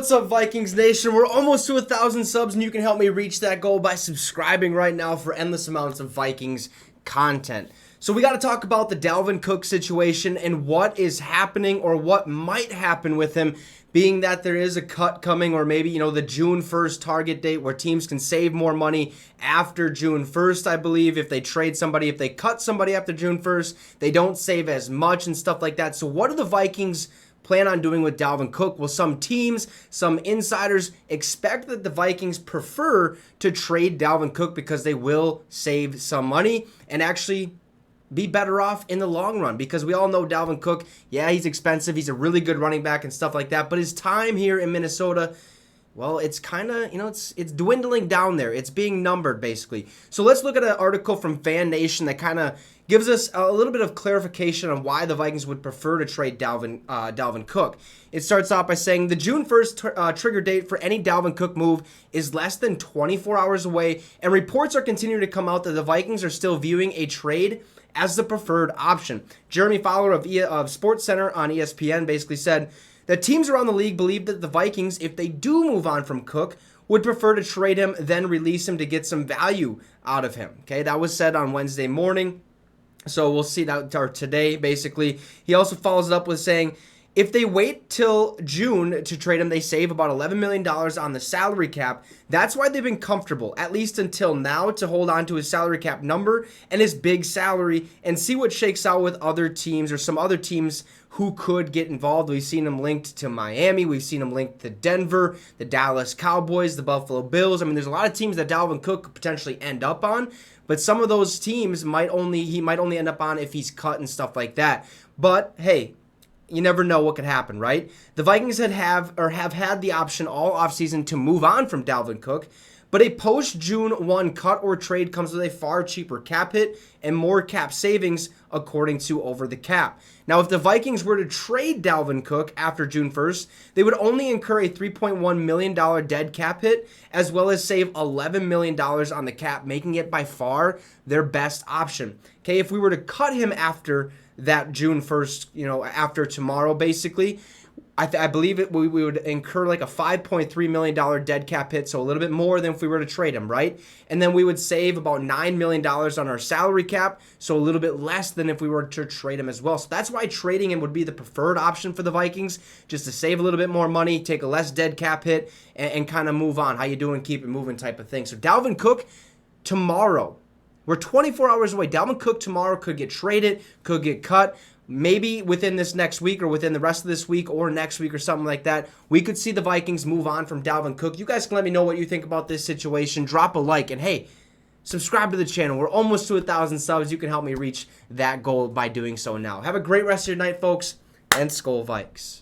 What's up, Vikings Nation? We're almost to 1,000 subs, and you can help me reach that goal by subscribing right now for endless amounts of Vikings content. So we got to talk about the DALVIN Cook situation and what is happening or what might happen with him, being that there is a cut coming, or maybe, the June 1st target date where teams can save more money after June 1st, I believe. If they trade somebody, if they cut somebody after June 1st, they don't save as much and stuff like that. So what do the Vikings plan on doing with DALVIN Cook? Well, some teams, some insiders expect that the Vikings prefer to trade DALVIN Cook because they will save some money and actually be better off in the long run, because we all know DALVIN Cook, yeah, he's expensive, he's a really good running back and stuff like that, but his time here in Minnesota, well, it's kind of, it's dwindling down there. It's being numbered, basically. So let's look at an article from Fan Nation that kind of gives us a little bit of clarification on why the Vikings would prefer to trade DALVIN Cook. It starts off by saying the June 1st trigger date for any DALVIN Cook move is less than 24 hours away, and reports are continuing to come out that the Vikings are still viewing a trade as the preferred option. Jeremy Fowler of SportsCenter on ESPN basically said that teams around the league believe that the Vikings, if they do move on from Cook, would prefer to trade him, then release him to get some value out of him. Okay, that was said on Wednesday morning. So we'll see that, or today, basically. He also follows it up with saying, if they wait till June to trade him, they save about $11 million on the salary cap. That's why they've been comfortable, at least until now, to hold on to his salary cap number and his big salary and see what shakes out with other teams or some other teams who could get involved. We've seen him linked to Miami. We've seen him linked to Denver, the Dallas Cowboys, the Buffalo Bills. I mean, there's a lot of teams that DALVIN Cook could potentially end up on, but some of those teams he might only end up on if he's cut and stuff like that. But hey, you never know what could happen, right? The Vikings have had the option all offseason to move on from DALVIN Cook, but a post-June 1 cut or trade comes with a far cheaper cap hit and more cap savings, according to Over the Cap. Now, if the Vikings were to trade DALVIN Cook after June 1st, they would only incur a $3.1 million dead cap hit, as well as save $11 million on the cap, making it by far their best option. Okay, if we were to cut him after that June 1st, after tomorrow, basically, I believe we would incur like a $5.3 million dead cap hit, so a little bit more than if we were to trade him, right? And then we would save about $9 million on our salary cap, so a little bit less than if we were to trade him as well. So that's why trading him would be the preferred option for the Vikings, just to save a little bit more money, take a less dead cap hit, and kind of move on. How you doing? Keep it moving type of thing. So DALVIN Cook tomorrow. We're 24 hours away. DALVIN Cook tomorrow could get traded, could get cut. Maybe within this next week or within the rest of this week or next week or something like that, we could see the Vikings move on from DALVIN Cook. You guys can let me know what you think about this situation. Drop a like, and hey, subscribe to the channel. We're almost to 1,000 subs. You can help me reach that goal by doing so now. Have a great rest of your night, folks, and Skol Vikes.